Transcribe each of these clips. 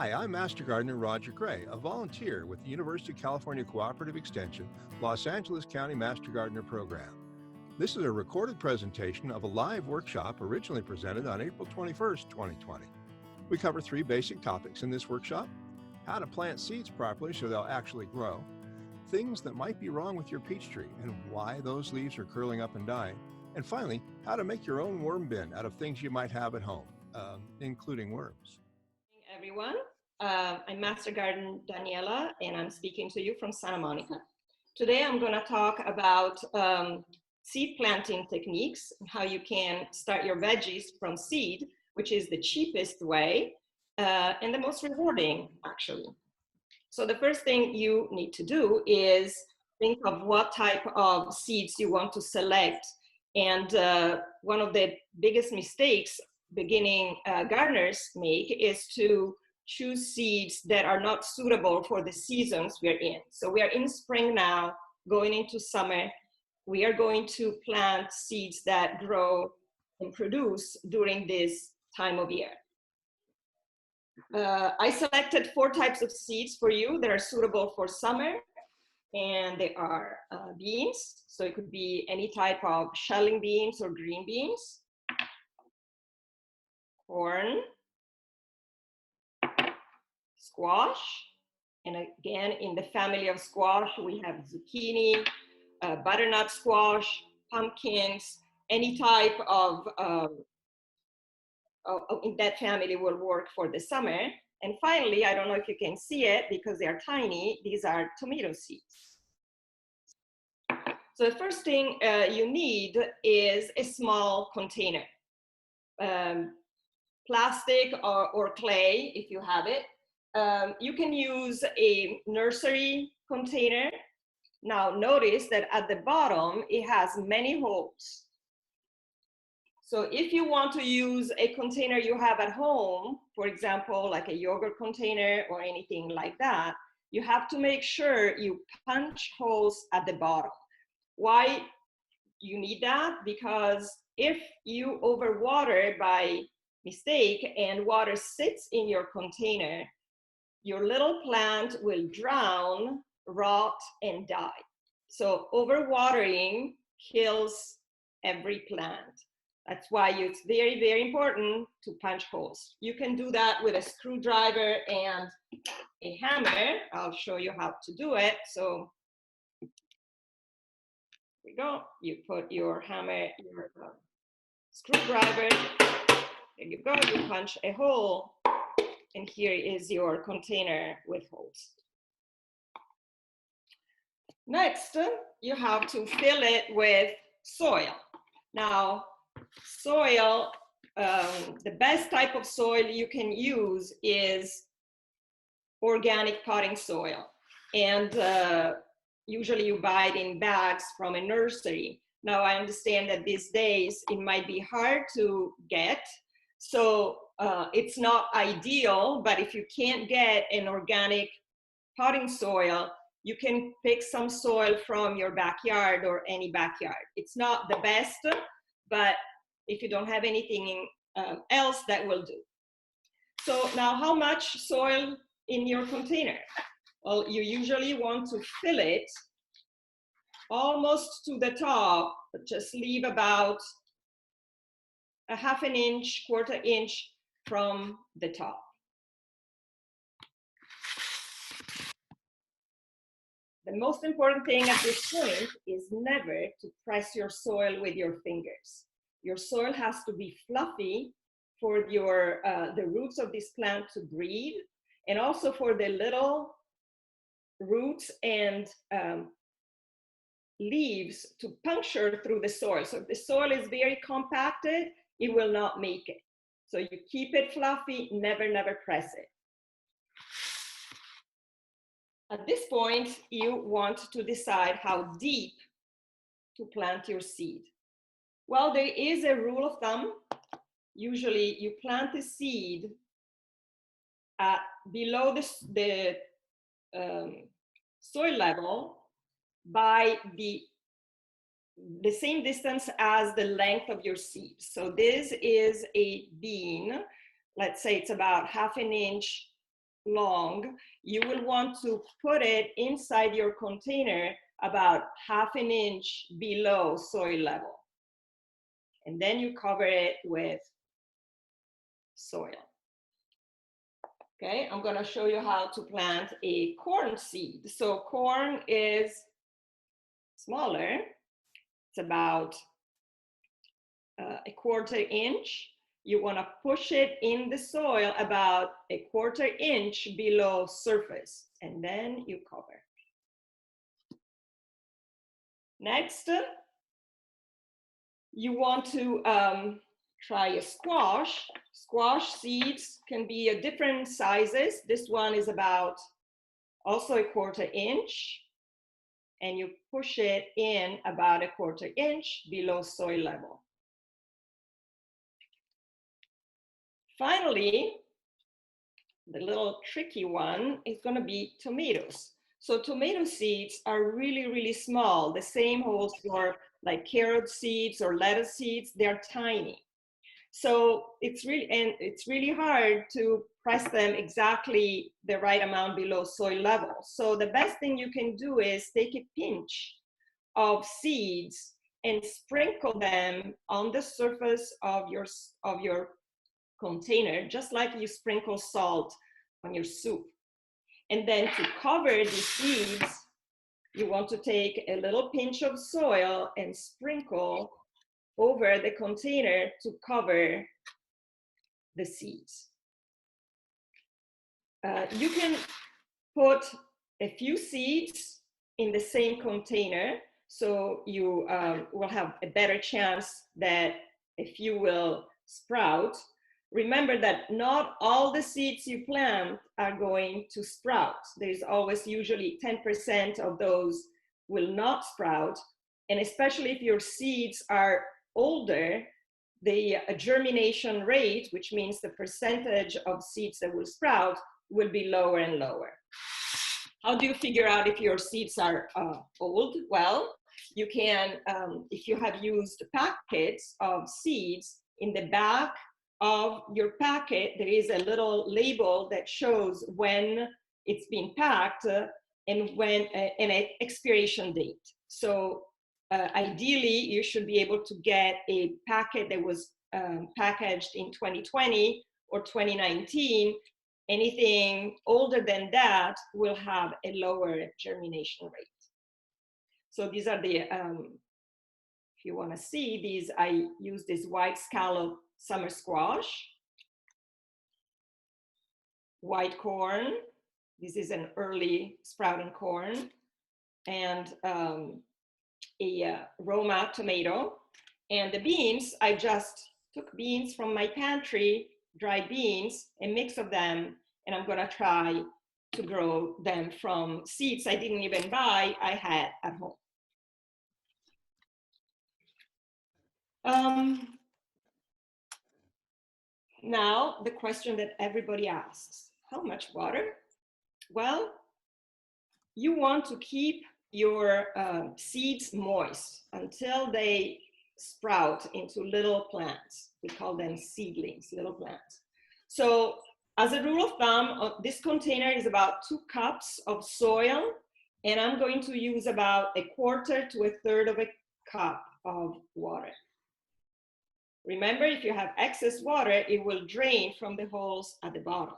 Hi, I'm Master Gardener Roger Gray, a volunteer with the University of California Cooperative Extension, Los Angeles County Master Gardener Program. This is a recorded presentation of a live workshop originally presented on April 21st, 2020. We cover three basic topics in this workshop: how to plant seeds properly so they'll actually grow, things that might be wrong with your peach tree and why those leaves are curling up and dying, and finally, how to make your own worm bin out of things you might have at home, including worms. Everyone, I'm Master Gardener Daniela, and I'm speaking to you from Santa Monica. Today I'm going to talk about seed planting techniques, how you can start your veggies from seed, which is the cheapest way and the most rewarding, actually. So the first thing you need to do is think of what type of seeds you want to select. And one of the biggest mistakes beginning gardeners make is to choose seeds that are not suitable for the seasons we're in. So we are in spring now, going into summer. We are going to plant seeds that grow and produce during this time of year. I selected 4 types of seeds for you that are suitable for summer, and they are beans. So it could be any type of shelling beans or green beans, corn, squash, and again, in the family of squash, we have zucchini, butternut squash, pumpkins, any type of in that family will work for the summer. And finally, I don't know if you can see it because they are tiny, these are tomato seeds. So the first thing you need is a small container. Plastic or clay, if you have it. You can use a nursery container. Now notice that at the bottom, it has many holes. So if you want to use a container you have at home, for example, like a yogurt container or anything like that, you have to make sure you punch holes at the bottom. Why you need that? Because if you overwater by mistake and water sits in your container, your little plant will drown, rot, and die. So overwatering kills every plant. That's why it's very, very important to punch holes. You can do that with a screwdriver and a hammer. I'll show you how to do it. So here we go. You put your hammer, your screwdriver. There you go. You punch a hole. And here is your container with holes. Next, you have to fill it with soil. Now, soil, the best type of soil you can use is organic potting soil. And usually you buy it in bags from a nursery. Now, I understand that these days it might be hard to get. So it's not ideal, but if you can't get an organic potting soil, you can pick some soil from your backyard or any backyard. It's not the best, but if you don't have anything else, that will do. So now, how much soil in your container? Well, you usually want to fill it almost to the top, but just leave about a half an inch, quarter inch from the top. The most important thing at this point is never to press your soil with your fingers. Your soil has to be fluffy for the roots of this plant to breathe, and also for the little roots and leaves to puncture through the soil. So if the soil is very compacted, it will not make it. So you keep it fluffy, never, never press it. At this point, you want to decide how deep to plant your seed. Well, there is a rule of thumb. Usually you plant the seed at below the soil level by the same distance as the length of your seed. So this is a bean. Let's say it's about half an inch long, you will want to put it inside your container about 1/2 inch below soil level. And then you cover it with soil. Okay, I'm gonna show you how to plant a corn seed. So corn is smaller. It's about a 1/4 inch. You wanna push it in the soil about a 1/4 inch below surface, and then you cover. Next, you want to try a squash. Squash seeds can be different sizes. This one is about also a 1/4 inch, and you push it in about a 1/4 inch below soil level. Finally, the little tricky one is going to be tomatoes. So tomato seeds are really, really small. The same holds for like carrot seeds or lettuce seeds. They're tiny. So it's really hard to press them exactly the right amount below soil level. So the best thing you can do is take a pinch of seeds and sprinkle them on the surface of your container, just like you sprinkle salt on your soup. And then to cover the seeds, you want to take a little pinch of soil and sprinkle over the container to cover the seeds. You can put a few seeds in the same container, so you will have a better chance that a few will sprout. Remember that not all the seeds you plant are going to sprout. There's always usually 10% of those will not sprout. And especially if your seeds are older, the germination rate, which means the percentage of seeds that will sprout, will be lower and lower. How do you figure out if your seeds are old? Well, you can, if you have used packets of seeds, in the back of your packet, there is a little label that shows when it's been packed and when and an expiration date. So ideally, you should be able to get a packet that was packaged in 2020 or 2019. Anything older than that will have a lower germination rate. So these are the, if you want to see these, I use this white scallop summer squash, white corn. This is an early sprouting corn, and a Roma tomato. And the beans, I just took beans from my pantry, dried beans, a mix of them, and I'm gonna try to grow them from seeds I didn't even buy, I had at home. Now, the question that everybody asks, how much water? Well, you want to keep your seeds moist until they sprout into little plants. We call them seedlings, little plants. So as a rule of thumb, this container is about 2 cups of soil, and I'm going to use about 1/4 to 1/3 of a cup of water. Remember, if you have excess water, it will drain from the holes at the bottom.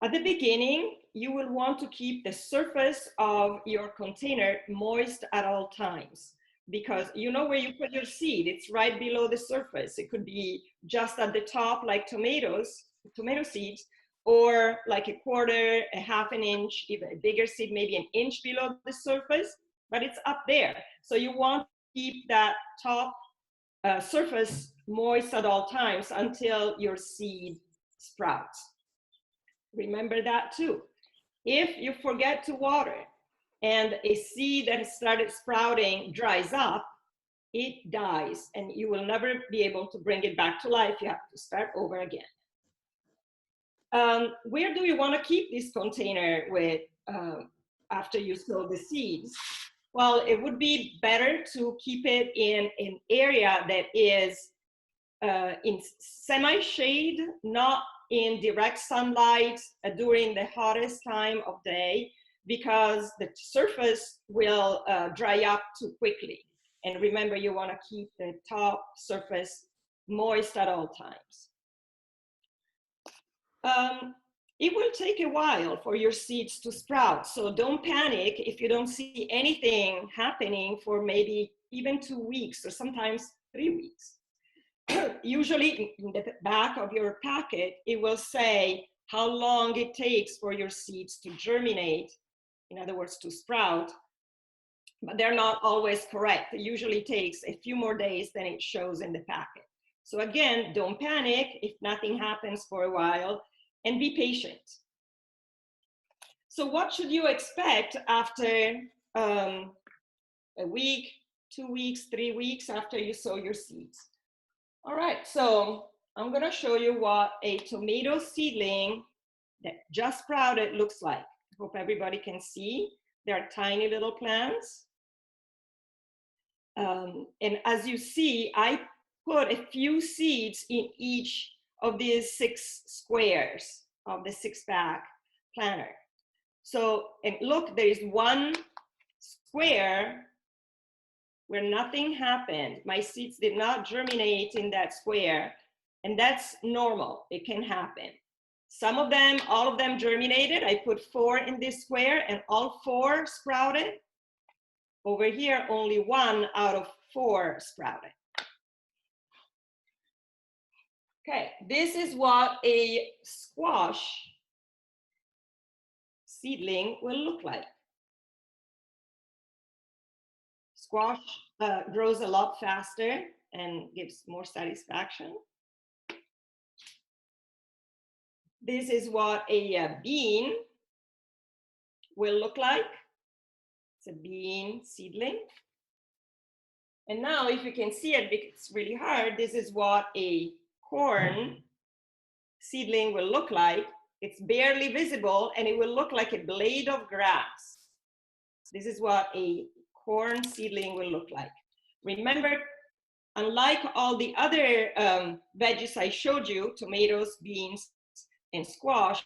At the beginning, you will want to keep the surface of your container moist at all times, because you know where you put your seed, it's right below the surface. It could be just at the top, like tomato seeds, or like 1/4, 1/2 inch, even a bigger seed, maybe 1 inch below the surface, but it's up there. So you want to keep that top surface moist at all times until your seed sprouts. Remember that too. If you forget to water and a seed that has started sprouting dries up, it dies and you will never be able to bring it back to life. You have to start over again. Where do you want to keep this container with after you sow the seeds? Well, it would be better to keep it in an area that is in semi-shade, not in direct sunlight during the hottest time of day, because the surface will dry up too quickly. And remember, you want to keep the top surface moist at all times. It will take a while for your seeds to sprout, so don't panic if you don't see anything happening for maybe even 2 weeks or sometimes 3 weeks. Usually in the back of your packet, it will say how long it takes for your seeds to germinate, in other words, to sprout, but they're not always correct. It usually takes a few more days than it shows in the packet. So again, don't panic if nothing happens for a while, and be patient. So what should you expect after a week, 2 weeks, 3 weeks after you sow your seeds? All right, so I'm going to show you what a tomato seedling that just sprouted looks like. I hope everybody can see. They're tiny little plants. And as you see, I put a few seeds in each of these 6 squares of the 6-pack planter. So, and look, there is one square where nothing happened. My seeds did not germinate in that square, and that's normal. It can happen. Some of them, all of them germinated. I put 4 in this square, and all 4 sprouted. Over here, only 1 out of 4 sprouted. Okay, this is what a squash seedling will look like. Squash grows a lot faster and gives more satisfaction. This is what a bean will look like. It's a bean seedling. And now if you can see it, because it's really hard, this is what a corn seedling will look like. It's barely visible, and it will look like a blade of grass. This is what a corn seedling will look like. Remember, unlike all the other veggies I showed you, tomatoes, beans, and squash,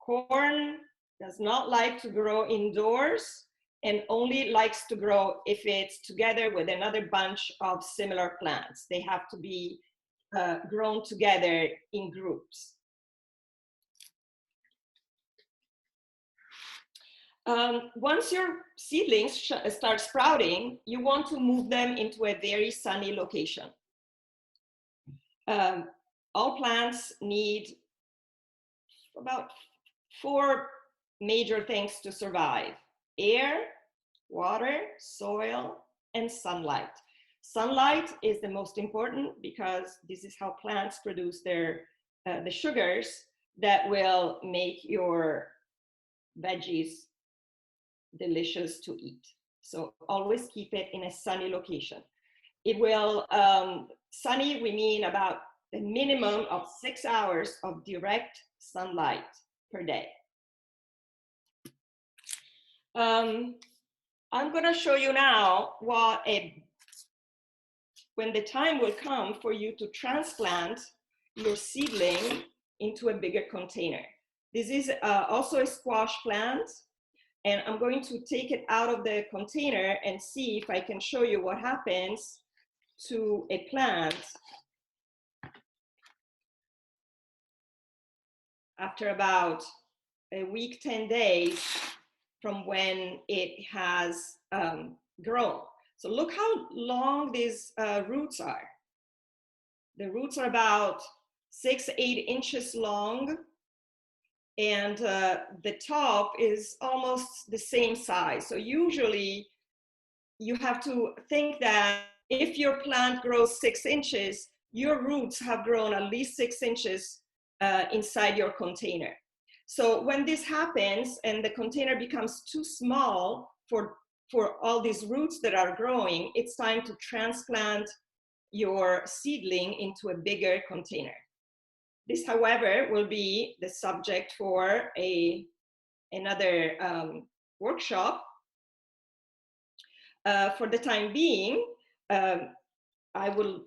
corn does not like to grow indoors and only likes to grow if it's together with another bunch of similar plants. They have to be grown together in groups. Once your seedlings start sprouting, you want to move them into a very sunny location. All plants need about 4 major things to survive: air, water, soil, and sunlight. Sunlight is the most important because this is how plants produce their the sugars that will make your veggies delicious to eat. So always keep it in a sunny location. It will, sunny, we mean about a minimum of 6 hours of direct sunlight per day. I'm going to show you now when the time will come for you to transplant your seedling into a bigger container. This is also a squash plant, and I'm going to take it out of the container and see if I can show you what happens to a plant after about a week, 10 days from when it has grown. So look how long these roots are. The roots are about 6 to 8 inches long, and the top is almost the same size. So usually you have to think that if your plant grows 6 inches, your roots have grown at least 6 inches inside your container. So when this happens and the container becomes too small for all these roots that are growing, it's time to transplant your seedling into a bigger container. This, however, will be the subject for another workshop. For the time being, I will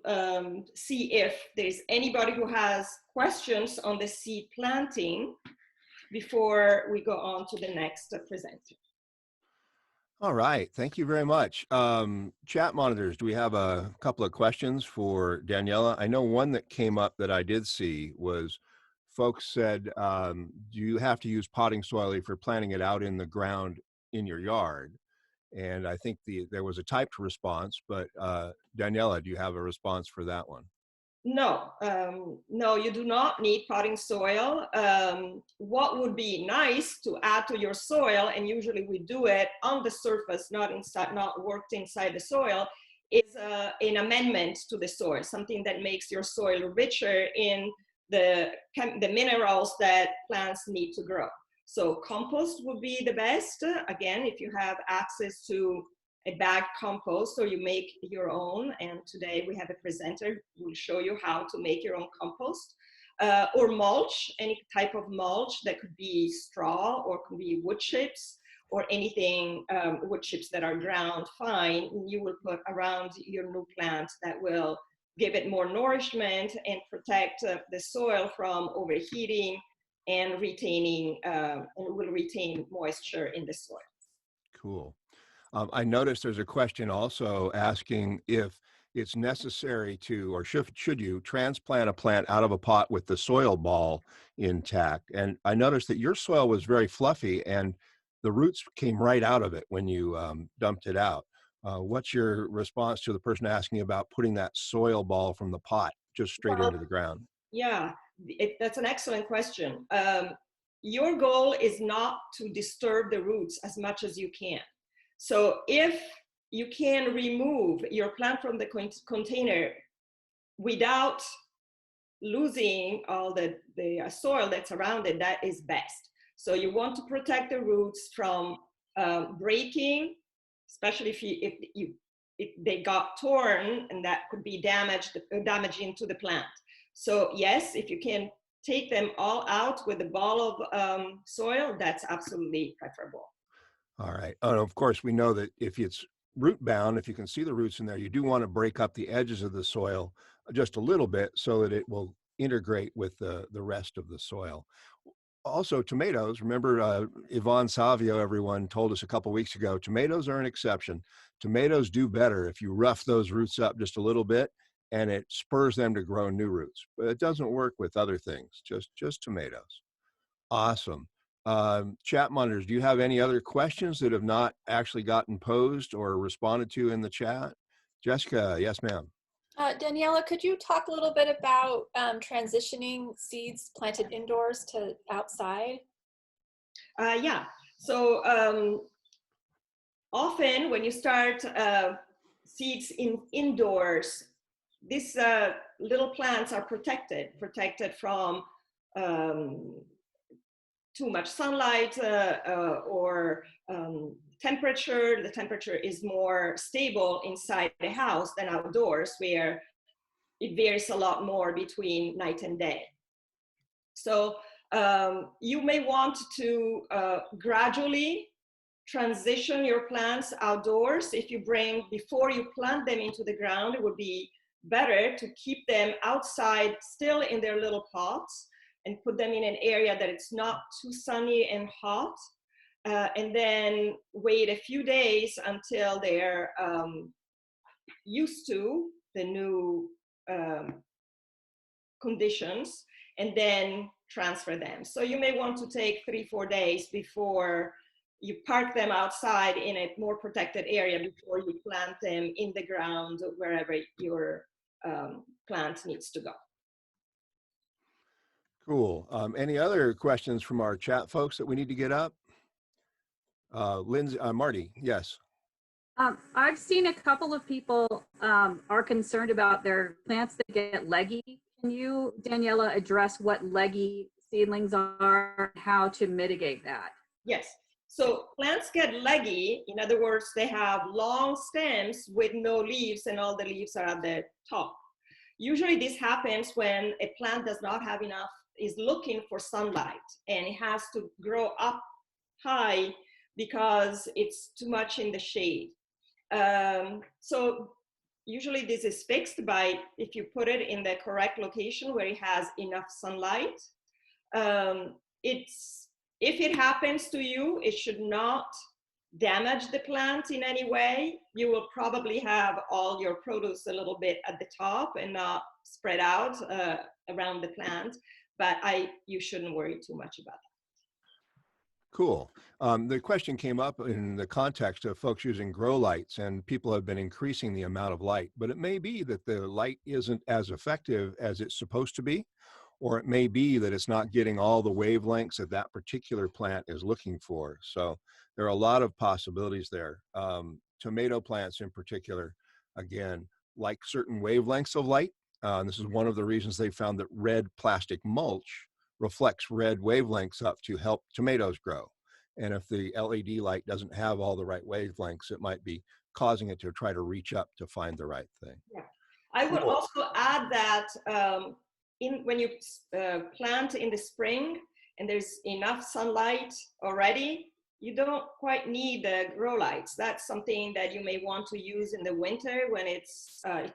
see if there's anybody who has questions on the seed planting before we go on to the next presenter. All right, thank you very much. Chat monitors, do we have a couple of questions for Daniela? I know one that came up that I did see was folks said, do you have to use potting soil if you're planting it out in the ground in your yard? And I think there was a typed response, but Daniela, do you have a response for that one? No, no, you do not need potting soil. What would be nice to add to your soil, and usually we do it on the surface, not inside, not worked inside the soil, is an amendment to the soil, something that makes your soil richer in the minerals that plants need to grow. So compost would be the best. Again, if you have access to a bag compost or you make your own, and today we have a presenter who will show you how to make your own compost, or mulch, any type of mulch that could be straw or could be wood chips or anything, wood chips that are ground fine, you will put around your new plant that will give it more nourishment and protect the soil from overheating and retaining, and will retain moisture in the soil. Cool. I noticed there's a question also asking if it's necessary to, or should you transplant a plant out of a pot with the soil ball intact? And I noticed that your soil was very fluffy and the roots came right out of it when you dumped it out. What's your response to the person asking about putting that soil ball from the pot just straight into the ground? Yeah, that's an excellent question. Your goal is not to disturb the roots as much as you can. So if you can remove your plant from the container without losing all the soil that's around it, that is best. So you want to protect the roots from breaking, especially if they got torn, and that could be damaging to the plant. So yes, if you can take them all out with a ball of soil, that's absolutely preferable. All right. And of course, we know that if it's root bound, if you can see the roots in there, you do want to break up the edges of the soil just a little bit so that it will integrate with the rest of the soil. Also, tomatoes, remember Yvonne Savio, everyone told us a couple weeks ago, tomatoes are an exception. Tomatoes do better if you rough those roots up just a little bit and it spurs them to grow new roots. But it doesn't work with other things, just tomatoes. Awesome. Chat monitors, do you have any other questions that have not actually gotten posed or responded to in the chat? Jessica, yes, ma'am. Daniela, could you talk a little bit about transitioning seeds planted indoors to outside? Yeah, so often when you start seeds indoors, these little plants are protected from too much sunlight or temperature. The temperature is more stable inside the house than outdoors, where it varies a lot more between night and day. So you may want to gradually transition your plants outdoors. If you before you plant them into the ground, it would be better to keep them outside still in their little pots and put them in an area that it's not too sunny and hot. And then wait a few days until they're used to the new conditions, and then transfer them. So you may want to take 3-4 days before you park them outside in a more protected area before you plant them in the ground wherever your plant needs to go. Cool. Any other questions from our chat folks that we need to get up? Lindsay, Marty, yes. I've seen a couple of people are concerned about their plants that get leggy. Can you, Daniela, address what leggy seedlings are and how to mitigate that? Yes. So plants get leggy. In other words, they have long stems with no leaves and all the leaves are at the top. Usually this happens when a plant does not have enough, is looking for sunlight, and it has to grow up high because it's too much in the shade. So usually this is fixed by if you put it in the correct location where it has enough sunlight. If it happens to you, it should not damage the plant in any way. You will probably have all your produce a little bit at the top and not spread out around the plant, but you shouldn't worry too much about that. Cool. The question came up in the context of folks using grow lights, and people have been increasing the amount of light, but it may be that the light isn't as effective as it's supposed to be, or it may be that it's not getting all the wavelengths that that particular plant is looking for. So there are a lot of possibilities there. Tomato plants in particular, again, like certain wavelengths of light. This is one of the reasons they found that red plastic mulch reflects red wavelengths up to help tomatoes grow. And if the LED light doesn't have all the right wavelengths, it might be causing it to try to reach up to find the right thing. Yeah. I would Cool. also add that when you plant in the spring and there's enough sunlight already, you don't quite need the grow lights. That's something that you may want to use in the winter when it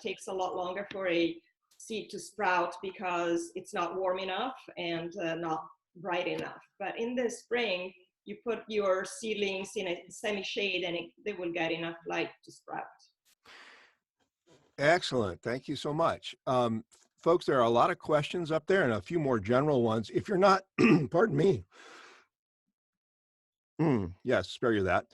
takes a lot longer for a seed to sprout because it's not warm enough and not bright enough. But in the spring, you put your seedlings in a semi-shade and they will get enough light to sprout. Excellent. Thank you so much. Folks, there are a lot of questions up there and a few more general ones. If you're not, pardon me. Yes, spare you that.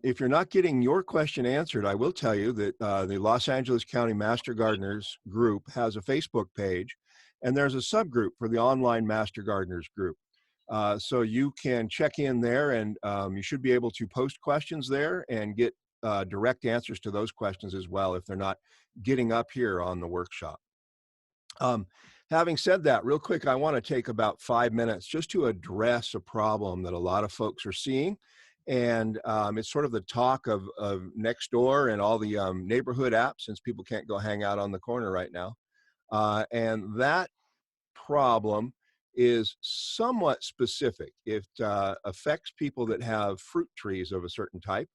If you're not getting your question answered, I will tell you that the Los Angeles County Master Gardeners group has a Facebook page, and there's a subgroup for the online Master Gardeners group. So you can check in there, and you should be able to post questions there and get direct answers to those questions as well if they're not getting up here on the workshop. Having said that, real quick, I want to take about 5 minutes just to address a problem that a lot of folks are seeing. And it's sort of the talk of Nextdoor and all the neighborhood apps, since people can't go hang out on the corner right now. And that problem is somewhat specific. It affects people that have fruit trees of a certain type.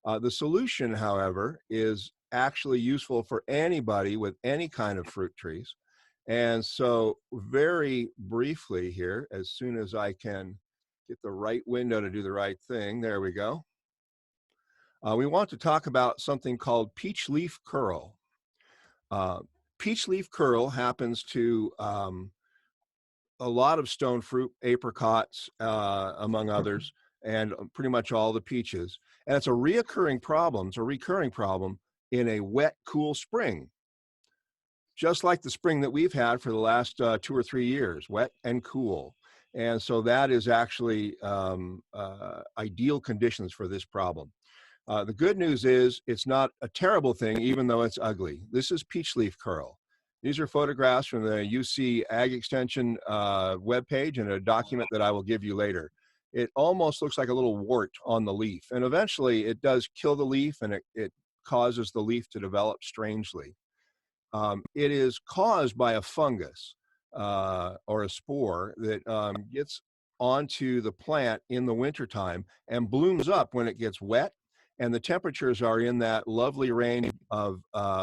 The solution, however, is actually useful for anybody with any kind of fruit trees. And so very briefly here, as soon as I can get the right window to do the right thing, there we go. We want to talk about something called peach leaf curl. Peach leaf curl happens to a lot of stone fruit, apricots, among others, and pretty much all the peaches. And it's a recurring problem in a wet, cool spring. Just like the spring that we've had for the last 2 or 3 years, wet and cool. And so that is actually ideal conditions for this problem. The good news is it's not a terrible thing, even though it's ugly. This is peach leaf curl. These are photographs from the UC Ag Extension webpage and a document that I will give you later. It almost looks like a little wart on the leaf. And eventually it does kill the leaf, and it causes the leaf to develop strangely. It is caused by a fungus or a spore that gets onto the plant in the wintertime and blooms up when it gets wet, and the temperatures are in that lovely range of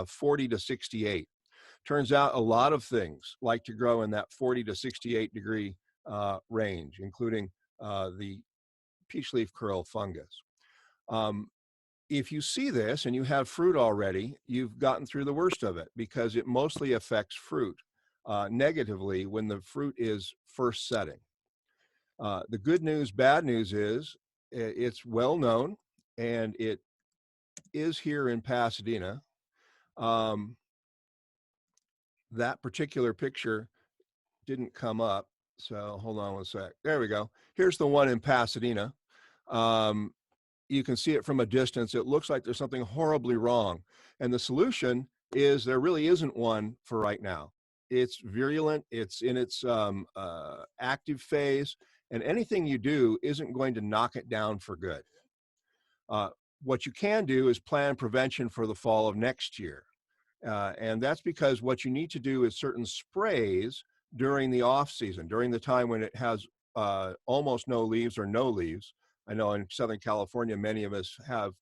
40 to 68. Turns out a lot of things like to grow in that 40 to 68 degree range, including the peach leaf curl fungus. If you see this and you have fruit already, you've gotten through the worst of it, because it mostly affects fruit negatively when the fruit is first setting. The good news, bad news is it's well known, and it is here in Pasadena. That particular picture didn't come up, so hold on one sec. There we go. Here's the one in Pasadena. You can see it from a distance. It looks like there's something horribly wrong. And the solution is there really isn't one for right now. It's virulent, it's in its active phase, and anything you do isn't going to knock it down for good. What you can do is plan prevention for the fall of next year. And that's because what you need to do is certain sprays during the off season, during the time when it has almost no leaves or no leaves. I know in Southern California, many of us have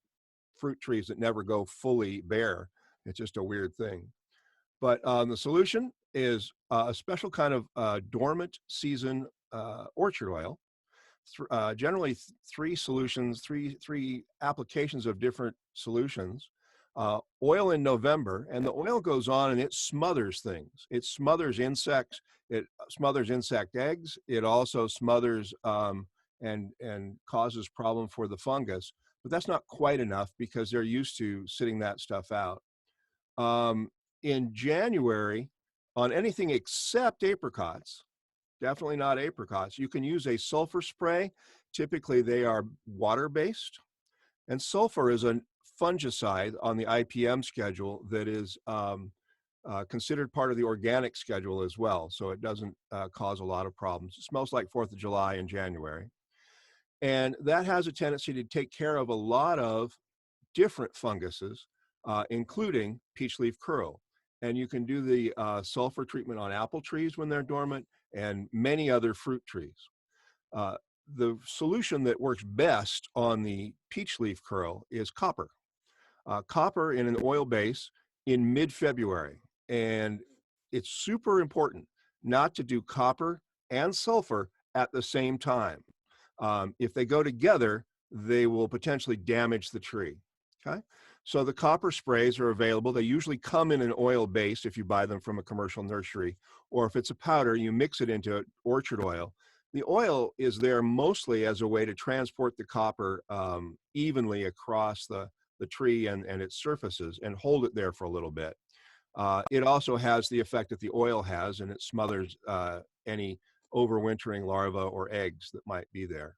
fruit trees that never go fully bare, It's just a weird thing. But the solution is a special kind of dormant season orchard oil. Generally three solutions, three applications of different solutions. Oil in November, and the oil goes on and it smothers things. It smothers insects. It smothers insect eggs. It also smothers and causes problem for the fungus. But that's not quite enough because they're used to sitting that stuff out. In January, on anything except apricots, definitely not apricots, you can use a sulfur spray. Typically, they are water-based. And sulfur is a fungicide on the IPM schedule that is considered part of the organic schedule as well. So it doesn't cause a lot of problems. It smells like 4th of July in January. And that has a tendency to take care of a lot of different funguses, including peach leaf curl. And you can do the sulfur treatment on apple trees when they're dormant and many other fruit trees. The solution that works best on the peach leaf curl is copper. Copper in an oil base in mid-February. And it's super important not to do copper and sulfur at the same time. If they go together, they will potentially damage the tree. Okay, so the copper sprays are available. They usually come in an oil base if you buy them from a commercial nursery, or if it's a powder, you mix it into orchard oil. The oil is there mostly as a way to transport the copper evenly across the tree and its surfaces and hold it there for a little bit. It also has the effect that the oil has, and it smothers any overwintering larvae or eggs that might be there.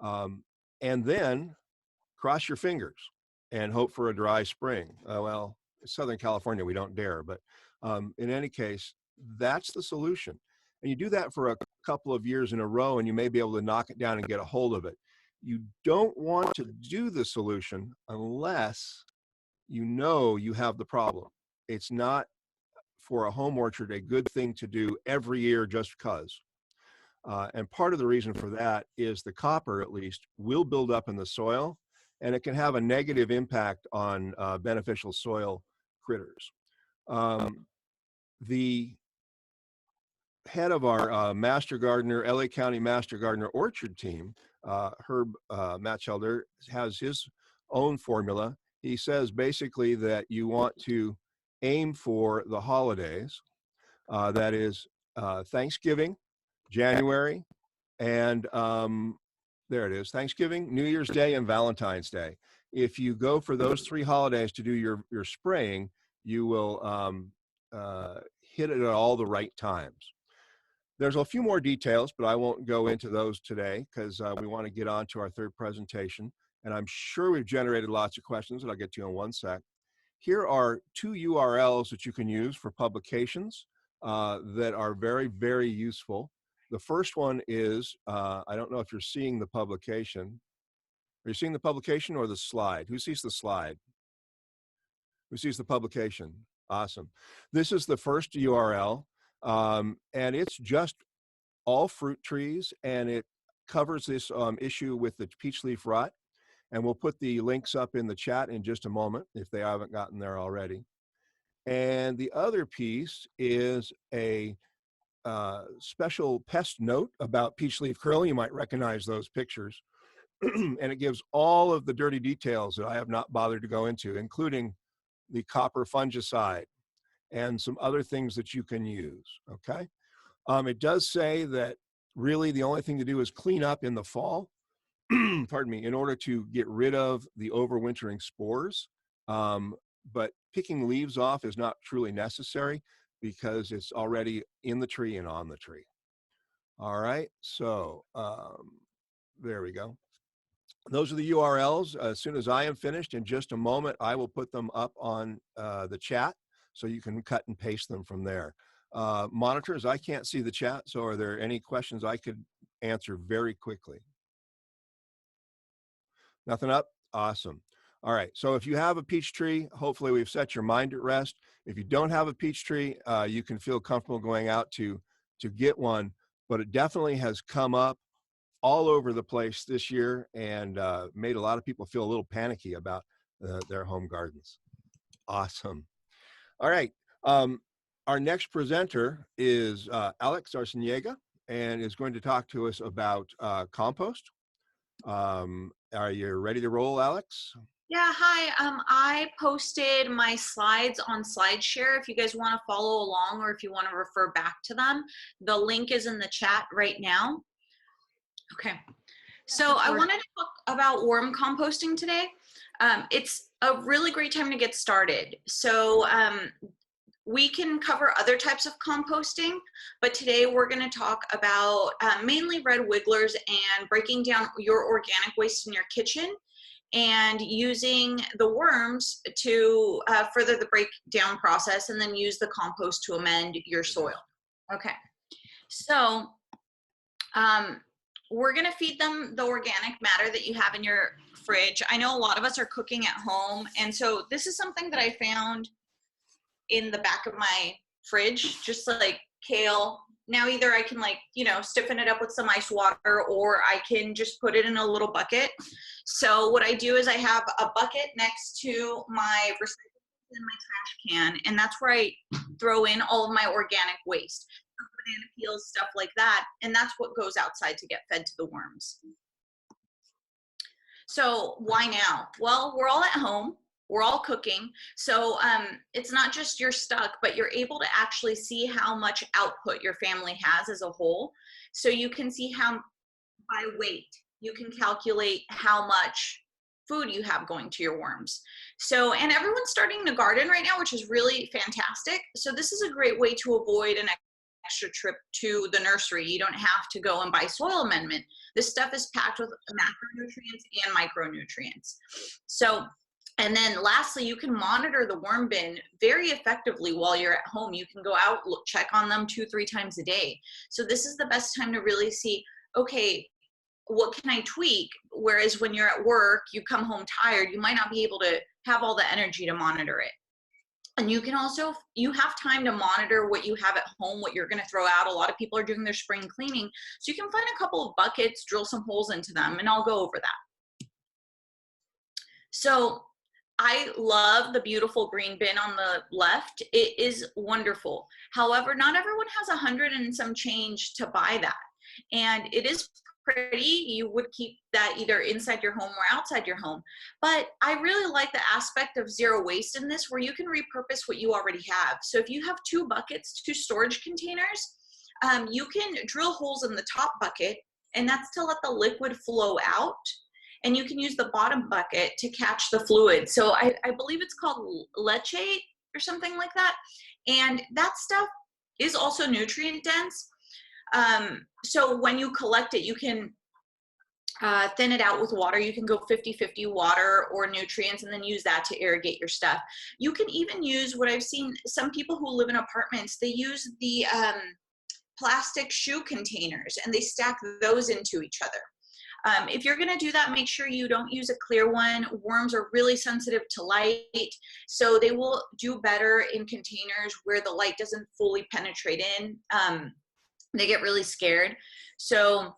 And then cross your fingers and hope for a dry spring. Well, in Southern California, we don't dare, but in any case, that's the solution. And you do that for a couple of years in a row, and you may be able to knock it down and get a hold of it. You don't want to do the solution unless you know you have the problem. It's not, for a home orchard, a good thing to do every year just because. And part of the reason for that is the copper, at least, will build up in the soil, and it can have a negative impact on beneficial soil critters. The head of our Master Gardener, LA County Master Gardener Orchard team, Herb Matchelder, has his own formula. He says basically that you want to aim for the holidays, that is Thanksgiving, January, and there it is, Thanksgiving, New Year's Day, and Valentine's Day. If you go for those 3 holidays to do your spraying, you will hit it at all the right times. There's a few more details, but I won't go into those today because we want to get on to our third presentation. And I'm sure we've generated lots of questions that I'll get to in one sec. Here are 2 URLs that you can use for publications that are very, very useful. The first one is, I don't know if you're seeing the publication. Are you seeing the publication or the slide? Who sees the slide? Who sees the publication? Awesome. This is the first URL, and it's just all fruit trees, and it covers this issue with the peach leaf rot. And we'll put the links up in the chat in just a moment if they haven't gotten there already. And the other piece is a special pest note about peach leaf curl. You might recognize those pictures. And it gives all of the dirty details that I have not bothered to go into, including the copper fungicide and some other things that you can use, okay? It does say that really the only thing to do is clean up in the fall, pardon me, in order to get rid of the overwintering spores. But picking leaves off is not truly necessary because it's already in the tree and on the tree. All right, so there we go. Those are the URLs. As soon as I am finished, in just a moment, I will put them up on the chat so you can cut and paste them from there. Monitors, I can't see the chat, so are there any questions I could answer very quickly? Nothing up? Awesome. All right, so if you have a peach tree, hopefully we've set your mind at rest. If you don't have a peach tree, you can feel comfortable going out to get one, but it definitely has come up all over the place this year and made a lot of people feel a little panicky about their home gardens. Awesome. All right. Our next presenter is Alex Arciniega, and is going to talk to us about compost. Are you ready to roll, Alex? Yeah, hi. I posted my slides on SlideShare if you guys want to follow along or if you want to refer back to them. The link is in the chat right now. Okay. So I wanted to talk about worm composting today. It's a really great time to get started. So we can cover other types of composting, but today we're going to talk about mainly red wigglers and breaking down your organic waste in your kitchen and using the worms to further the breakdown process, and then use the compost to amend your soil. Okay, so we're going to feed them the organic matter that you have in your fridge. I know a lot of us are cooking at home, and so this is something that I found in the back of my fridge, just like kale. Now either I can, like, you know, stiffen it up with some ice water, or I can just put it in a little bucket. So what I do is I have a bucket next to my recyclables and my trash can, and that's where I throw in all of my organic waste, banana peels, stuff like that, and that's what goes outside to get fed to the worms. So why now? Well, we're all at home. We're all cooking. So it's not just you're stuck, but you're able to actually see how much output your family has as a whole. So you can see how, by weight, you can calculate how much food you have going to your worms. So, and everyone's starting to garden right now, which is really fantastic. So this is a great way to avoid an extra trip to the nursery. You don't have to go and buy soil amendment. This stuff is packed with macronutrients and micronutrients. So, and then lastly, you can monitor the worm bin very effectively while you're at home. You can go out, check on them 2-3 times a day. So this is the best time to really see, okay, what can I tweak? Whereas when you're at work, you come home tired, you might not be able to have all the energy to monitor it. And you can also, you have time to monitor what you have at home, what you're going to throw out. A lot of people are doing their spring cleaning. So you can find a couple of buckets, drill some holes into them, and I'll go over that. So I love the beautiful green bin on the left. It is wonderful. However, not everyone has 100 and some change to buy that. And it is pretty. You would keep that either inside your home or outside your home. But I really like the aspect of zero waste in this, where you can repurpose what you already have. So if you have 2 buckets, 2 storage containers, you can drill holes in the top bucket, and that's to let the liquid flow out. And you can use the bottom bucket to catch the fluid. So I believe it's called leachate or something like that. And that stuff is also nutrient dense. So when you collect it, you can thin it out with water. You can go 50-50 water or nutrients, and then use that to irrigate your stuff. You can even use what I've seen, some people who live in apartments, they use the plastic shoe containers, and they stack those into each other. If you're going to do that, make sure you don't use a clear one. Worms are really sensitive to light, so they will do better in containers where the light doesn't fully penetrate in. They get really scared. So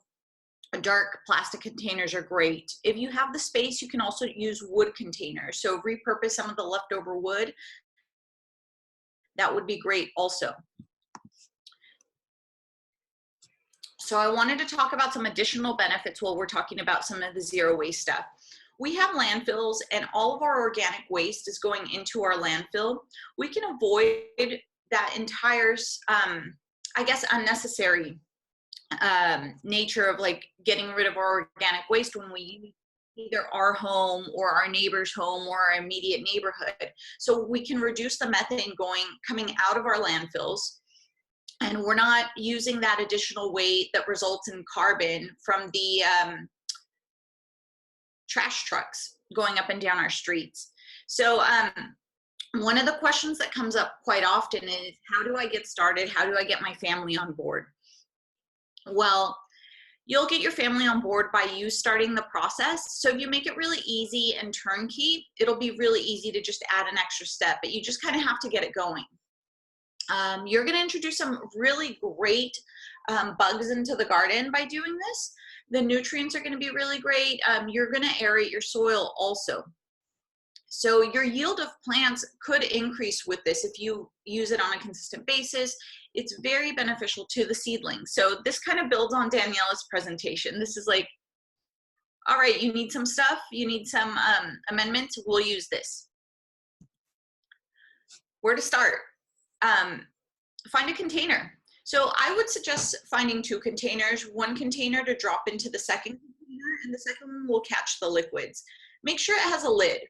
dark plastic containers are great. If you have the space, you can also use wood containers. So repurpose some of the leftover wood. That would be great also. So I wanted to talk about some additional benefits while we're talking about some of the zero waste stuff. We have landfills, and all of our organic waste is going into our landfill. We can avoid that entire, I guess, unnecessary nature of like getting rid of our organic waste when we use either our home or our neighbor's home or our immediate neighborhood. So we can reduce the methane coming out of our landfills. And we're not using that additional weight that results in carbon from the trash trucks going up and down our streets. So one of the questions that comes up quite often is, how do I get started? How do I get my family on board? Well, you'll get your family on board by you starting the process. So if you make it really easy and turnkey, it'll be really easy to just add an extra step, but you just kind of have to get it going. You're going to introduce some really great bugs into the garden by doing this. The nutrients are going to be really great. You're going to aerate your soil also. So your yield of plants could increase with this if you use it on a consistent basis. It's very beneficial to the seedlings. So this kind of builds on Daniela's presentation. This is like, all right, you need some stuff, you need some amendments, we'll use this. Where to start? Find a container. So I would suggest finding 2 containers, 1 container to drop into the second container, and the second one will catch the liquids. Make sure it has a lid.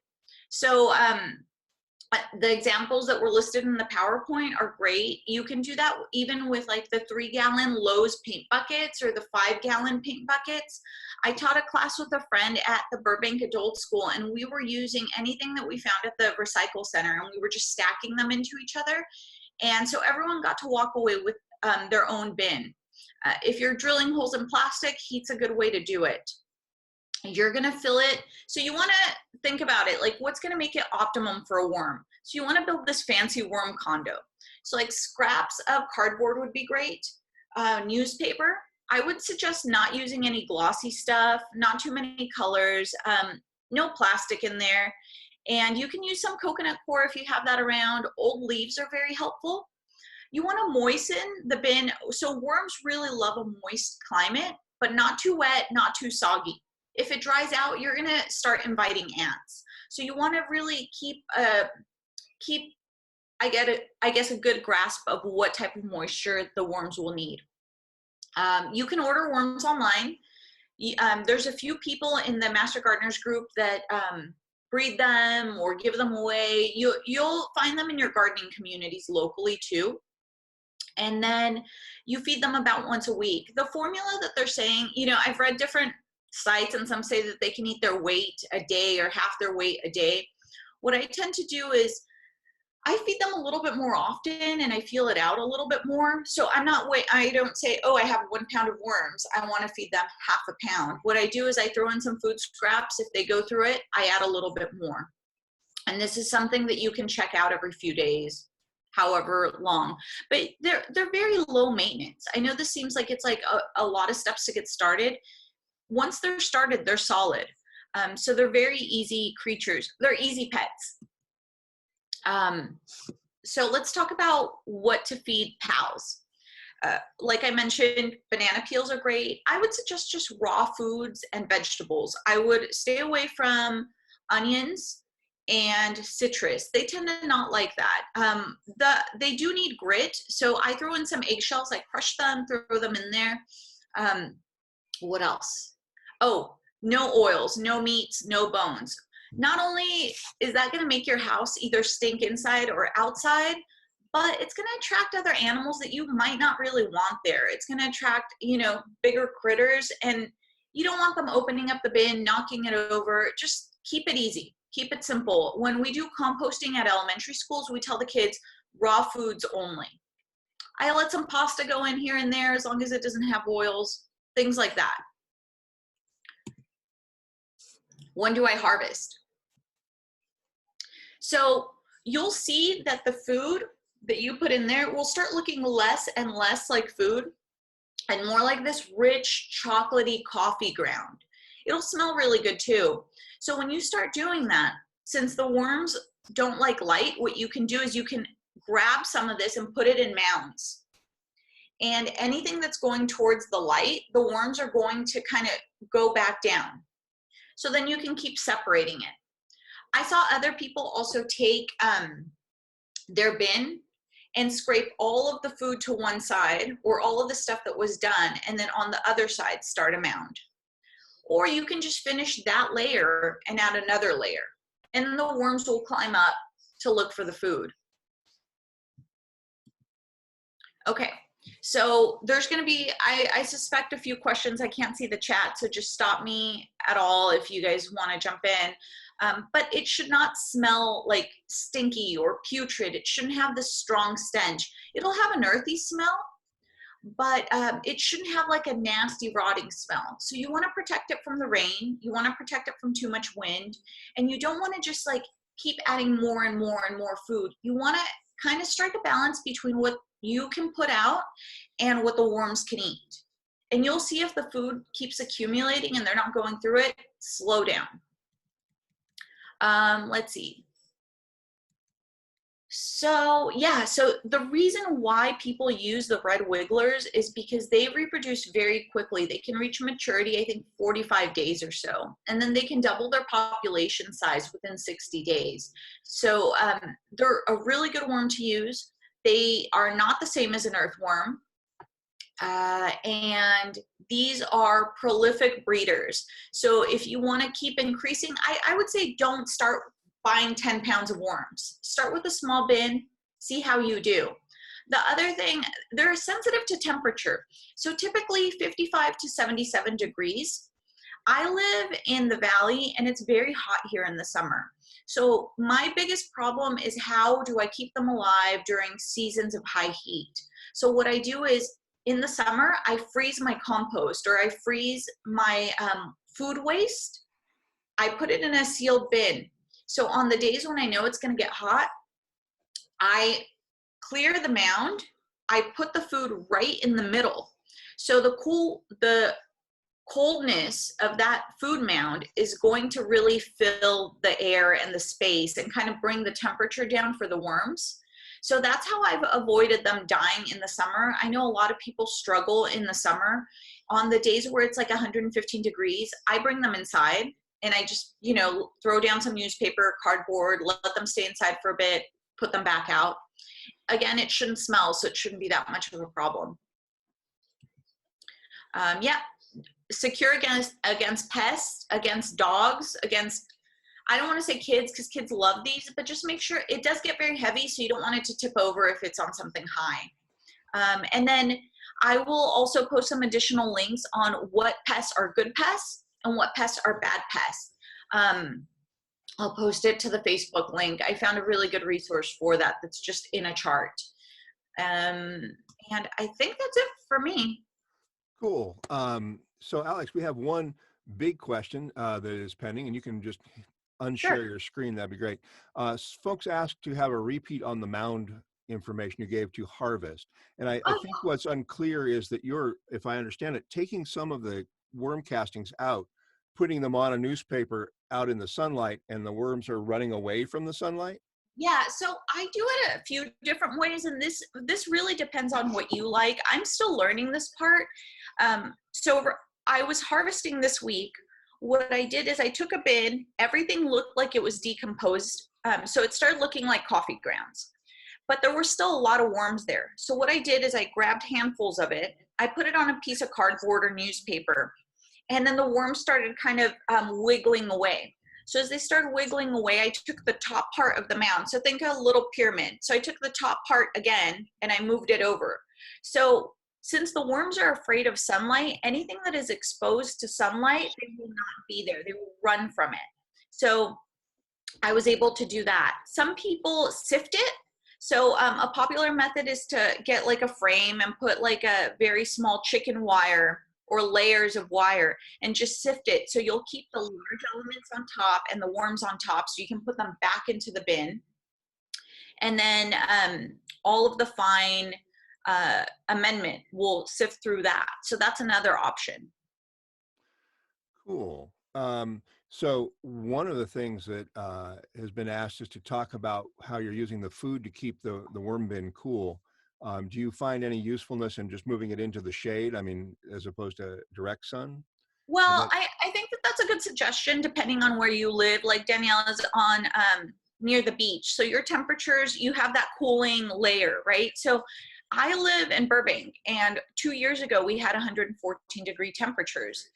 So the examples that were listed in the PowerPoint are great. You can do that even with like the 3-gallon Lowe's paint buckets or the 5-gallon paint buckets. I taught a class with a friend at the Burbank Adult School, and we were using anything that we found at the recycle center, and we were just stacking them into each other. And so everyone got to walk away with their own bin. If you're drilling holes in plastic, heat's a good way to do it. You're gonna fill it. So you wanna think about it, like what's gonna make it optimum for a worm? So you wanna build this fancy worm condo. So like scraps of cardboard would be great. Newspaper, I would suggest not using any glossy stuff, not too many colors, no plastic in there. And you can use some coconut coir if you have that around. Old leaves are very helpful. You wanna moisten the bin. So worms really love a moist climate, but not too wet, not too soggy. If it dries out, you're gonna start inviting ants. So you wanna really keep I guess a good grasp of what type of moisture the worms will need. You can order worms online. There's a few people in the Master Gardeners group that breed them or give them away. You'll find them in your gardening communities locally too. And then you feed them about once a week. The formula that they're saying, you know, I've read different sites and some say that they can eat their weight a day or half their weight a day. What I tend to do is I feed them a little bit more often and I feel it out a little bit more. So I don't say, oh, I have 1 pound of worms, I want to feed them half a pound. What I do is I throw in some food scraps. If they go through it, I add a little bit more. And this is something that you can check out every few days, however long, but they're very low maintenance. I know this seems like it's like a lot of steps to get started. Once they're started, they're solid. So they're very easy creatures. They're easy pets. So let's talk about what to feed pals. Like I mentioned, banana peels are great. I would suggest just raw foods and vegetables. I would stay away from onions and citrus. They tend to not like that. They do need grit. So I throw in some eggshells, I crush them, throw them in there. What else? Oh, no oils, no meats, no bones. Not only is that going to make your house either stink inside or outside, but it's going to attract other animals that you might not really want there. It's going to attract, you know, bigger critters, and you don't want them opening up the bin, knocking it over. Just keep it easy. Keep it simple. When we do composting at elementary schools, we tell the kids raw foods only. I let some pasta go in here and there as long as it doesn't have oils, things like that. When do I harvest? So you'll see that the food that you put in there will start looking less and less like food and more like this rich chocolatey coffee ground. It'll smell really good too. So when you start doing that, since the worms don't like light, what you can do is you can grab some of this and put it in mounds. And anything that's going towards the light, the worms are going to kind of go back down. So then you can keep separating it. I saw other people also take their bin and scrape all of the food to one side, or all of the stuff that was done, and then on the other side start a mound. Or you can just finish that layer and add another layer, and the worms will climb up to look for the food. Okay, so there's gonna be, I suspect, a few questions. I can't see the chat, so just stop me at all if you guys wanna jump in. But it should not smell like stinky or putrid. It shouldn't have this strong stench. It'll have an earthy smell, but it shouldn't have like a nasty rotting smell. So you wanna protect it from the rain, you wanna protect it from too much wind, and you don't wanna just like keep adding more and more and more food. You wanna kind of strike a balance between what you can put out and what the worms can eat. And you'll see if the food keeps accumulating and they're not going through it, slow down. Let's see. So yeah, so the reason why people use the red wigglers is because they reproduce very quickly. They can reach maturity, I think 45 days or so, and then they can double their population size within 60 days. So they're a really good worm to use. They are not the same as an earthworm. And these are prolific breeders. So if you want to keep increasing, I would say don't start buying 10 pounds of worms. Start with a small bin, see how you do. The other thing, they're sensitive to temperature. So typically 55 to 77 degrees. I live in the valley and it's very hot here in the summer. So my biggest problem is how do I keep them alive during seasons of high heat? So what I do is in the summer, I freeze my compost or I freeze my food waste. I put it in a sealed bin. So on the days when I know it's going to get hot, I clear the mound. I put the food right in the middle. So the coldness of that food mound is going to really fill the air and the space and kind of bring the temperature down for the worms. So that's how I've avoided them dying in the summer. I know a lot of people struggle in the summer. On the days where it's like 115 degrees, I bring them inside and I just, you know, throw down some newspaper, cardboard, let them stay inside for a bit, put them back out. Again, it shouldn't smell, so it shouldn't be that much of a problem. Yeah, secure against pests, against dogs, against, I don't want to say kids because kids love these, but just make sure it does get very heavy, so you don't want it to tip over if it's on something high. And then I will also post some additional links on what pests are good pests and what pests are bad pests. I'll post it to the Facebook link. I found a really good resource for that that's just in a chart. And I think that's it for me. Cool. So Alex, we have one big question that is pending, and you can just unshare your screen. That'd be great. Folks asked to have a repeat on the mound information you gave to harvest. And I think what's unclear is that you're, if I understand it, taking some of the worm castings out, putting them on a newspaper out in the sunlight, and the worms are running away from the sunlight? Yeah, so I do it a few different ways, and this really depends on what you like. I'm still learning this part. So I was harvesting this week. What I did is I took a bin, everything looked like it was decomposed. So it started looking like coffee grounds, but there were still a lot of worms there. So what I did is I grabbed handfuls of it. I put it on a piece of cardboard or newspaper, and then the worms started kind of wiggling away. So as they started wiggling away, I took the top part of the mound. So think of a little pyramid. So I took the top part again and I moved it over. So since the worms are afraid of sunlight, anything that is exposed to sunlight, they will not be there. They will run from it. So I was able to do that. Some people sift it. So a popular method is to get like a frame and put like a very small chicken wire or layers of wire and just sift it. So you'll keep the large elements on top and the worms on top, so you can put them back into the bin. And then all of the fine amendment will sift through that. So that's another option. Cool. So one of the things that has been asked is to talk about how you're using the food to keep the worm bin cool. Do you find any usefulness in just moving it into the shade? I mean, as opposed to direct sun? Well, I think that that's a good suggestion depending on where you live. Like Daniela's on near the beach. So your temperatures, you have that cooling layer, right? So I live in Burbank, and 2 years ago we had 114-degree temperatures.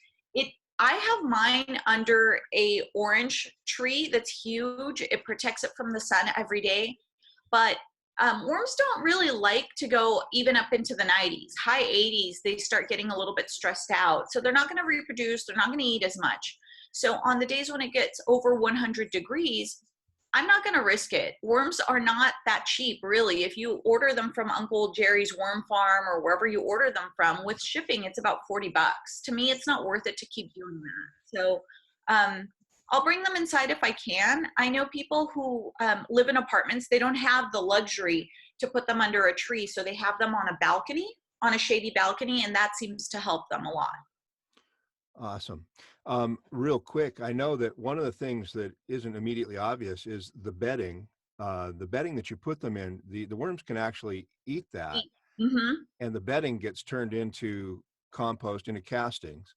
I have mine under a orange tree that's huge. It protects it from the sun every day. But worms don't really like to go even up into the 90s. High 80s, they start getting a little bit stressed out. So they're not going to reproduce. They're not going to eat as much. So on the days when it gets over 100 degrees, I'm not going to risk it. Worms are not that cheap, really. If you order them from Uncle Jerry's Worm Farm or wherever you order them from, with shipping, it's about $40. To me, it's not worth it to keep doing that. So I'll bring them inside if I can. I know people who live in apartments, they don't have the luxury to put them under a tree, so they have them on a balcony, on a shady balcony, and that seems to help them a lot. Awesome. Real quick, I know that one of the things that isn't immediately obvious is the bedding. The bedding that you put them in, the worms can actually eat that, Mm-hmm. and the bedding gets turned into compost, into castings.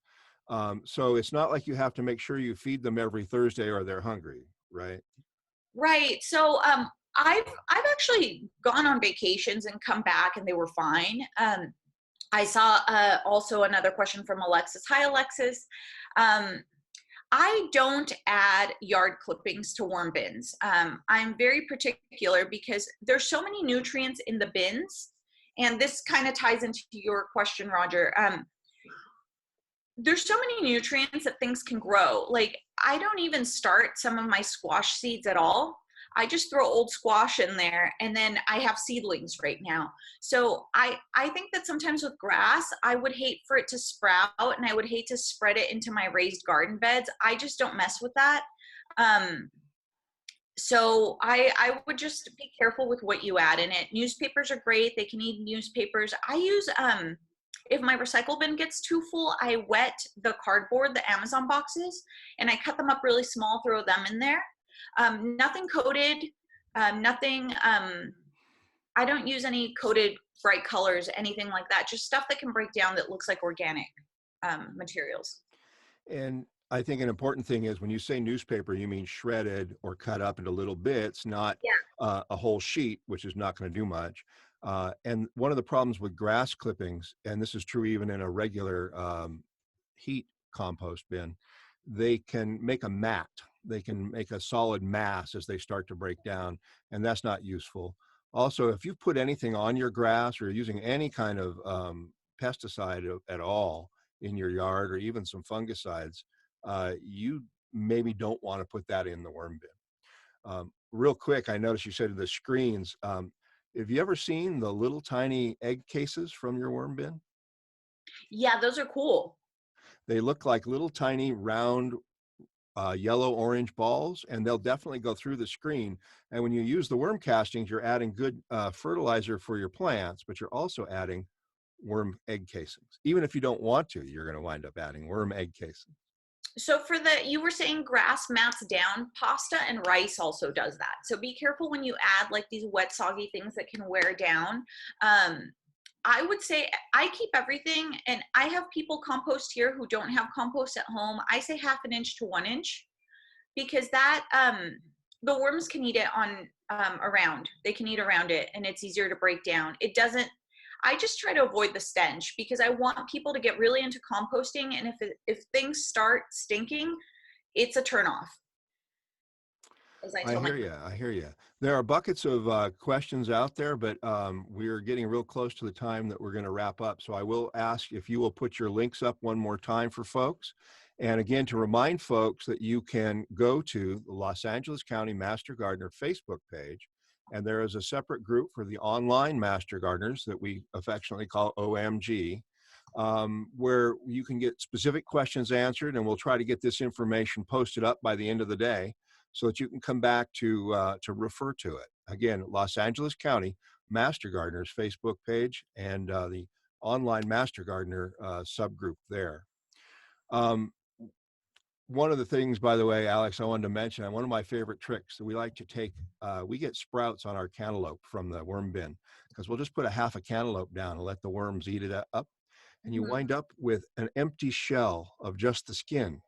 So it's not like you have to make sure you feed them every Thursday or they're hungry, right? Right. So I've actually gone on vacations and come back and they were fine. I saw also another question from Alexis. Hi, Alexis. I don't add yard clippings to worm bins. I'm very particular because there's so many nutrients in the bins, and this kind of ties into your question, Roger. There's so many nutrients that things can grow. Like, I don't even start some of my squash seeds at all. I just throw old squash in there, and then I have seedlings right now. So I think that sometimes with grass, I would hate for it to sprout, and I would hate to spread it into my raised garden beds. I just don't mess with that. So I would just be careful with what you add in it. Newspapers are great. They can eat newspapers. I use, if my recycle bin gets too full, I wet the cardboard, the Amazon boxes, and I cut them up really small, throw them in there. Nothing coated, nothing, I don't use any coated bright colors, anything like that. Just stuff that can break down that looks like organic materials. And I think an important thing is when you say newspaper, you mean shredded or cut up into little bits, not a whole sheet, which is not going to do much. And one of the problems with grass clippings, and this is true even in a regular heat compost bin, they can make a mat. They can make a solid mass as they start to break down, and that's not useful. Also, if you put anything on your grass or using any kind of pesticide at all in your yard, or even some fungicides, you maybe don't want to put that in the worm bin. Real quick, I noticed you said the screens. Have you ever seen the little tiny egg cases from your worm bin? Yeah, those are cool. They look like little tiny round yellow-orange balls, and they'll definitely go through the screen. And when you use the worm castings, you're adding good fertilizer for your plants, but you're also adding worm egg casings. Even if you don't want to, you're going to wind up adding worm egg casings. So for you were saying grass mats down, pasta and rice also does that. So be careful when you add like these wet, soggy things that can wear down. I would say I keep everything, and I have people compost here who don't have compost at home. I say 1/2 inch to 1 inch, because that, the worms can eat it on around. They can eat around it, and it's easier to break down. It doesn't, I just try to avoid the stench because I want people to get really into composting. And if things start stinking, it's a turnoff. I hear you. I hear you. There are buckets of questions out there, but we're getting real close to the time that we're going to wrap up. So I will ask if you will put your links up one more time for folks. And again, to remind folks that you can go to the Los Angeles County Master Gardener Facebook page, and there is a separate group for the online Master Gardeners that we affectionately call OMG, where you can get specific questions answered, and we'll try to get this information posted up by the end of the day, so that you can come back to refer to it. Again, Los Angeles County Master Gardeners Facebook page, and the online Master Gardener subgroup there. One of the things, by the way, Alex, I wanted to mention, one of my favorite tricks that we like to take, we get sprouts on our cantaloupe from the worm bin, because we'll just put a 1/2 a cantaloupe down and let the worms eat it up. And you wind up with an empty shell of just the skin,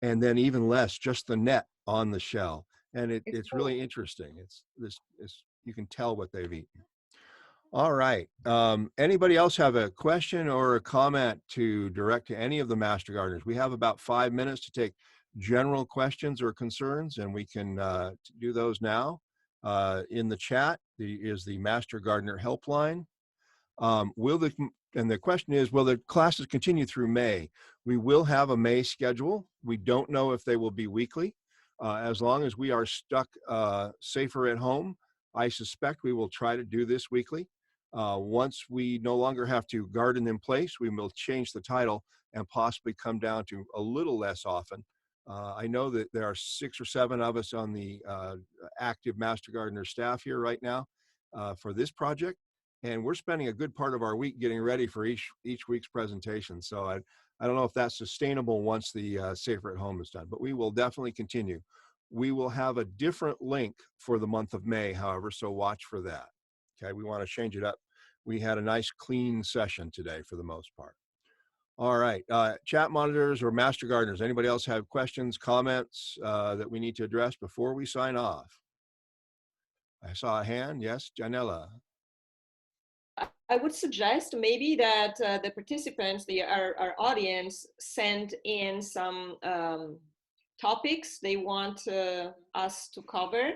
and then even less, just the net on the shell. And it's really interesting. You can tell what they've eaten. All right. Anybody else have a question or a comment to direct to any of the Master Gardeners? We have about 5 minutes to take general questions or concerns, and we can do those now. In the chat is the Master Gardener helpline. And the question is, will the classes continue through May? We will have a May schedule. We don't know if they will be weekly. As long as we are stuck safer at home, I suspect we will try to do this weekly. Once we no longer have to garden in place, we will change the title and possibly come down to a little less often. I know that there are 6 or 7 of us on the active Master Gardener staff here right now for this project. and we're spending a good part of our week getting ready for each week's presentation. So I don't know if that's sustainable once the Safer at Home is done, but we will definitely continue. We will have a different link for the month of May, however, so watch for that. Okay, we want to change it up. We had a nice clean session today for the most part. All right, chat monitors or master gardeners, anybody else have questions, comments that we need to address before we sign off? I saw a hand. Yes, Janella. I would suggest maybe that the participants, our audience, send in some topics they want us to cover.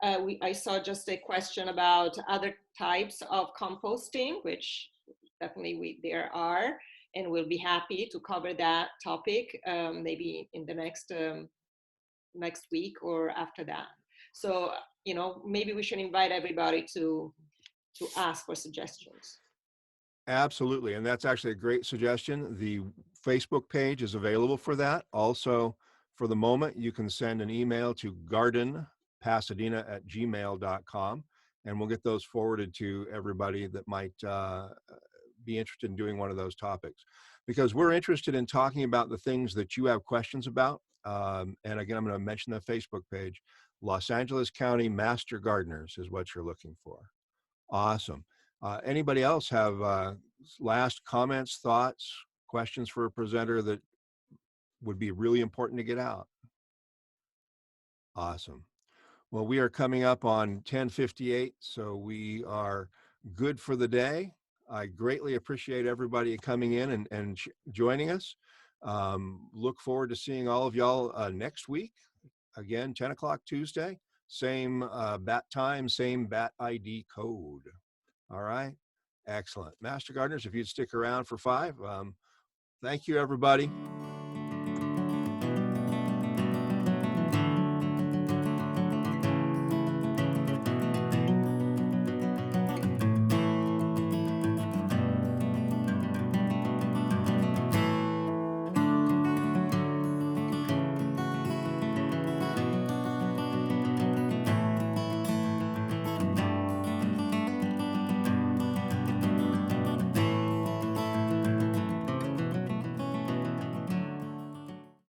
I saw just a question about other types of composting, which definitely there are, and we'll be happy to cover that topic maybe in the next week or after that. So, maybe we should invite everybody to ask for suggestions. Absolutely, and that's actually a great suggestion. The Facebook page is available for that. Also, for the moment, you can send an email to gardenpasadena@gmail.com, and we'll get those forwarded to everybody that might be interested in doing one of those topics. Because we're interested in talking about the things that you have questions about. And again, I'm going to mention the Facebook page. Los Angeles County Master Gardeners is what you're looking for. Awesome. Anybody else have last comments, thoughts, questions for a presenter that would be really important to get out? Awesome. Well, we are coming up on 10:58, so we are good for the day. I greatly appreciate everybody coming in and joining us. Look forward to seeing all of y'all next week. Again, 10 o'clock Tuesday, same bat time, same bat ID code. All right, excellent. Master Gardeners, if you'd stick around for 5, thank you, everybody.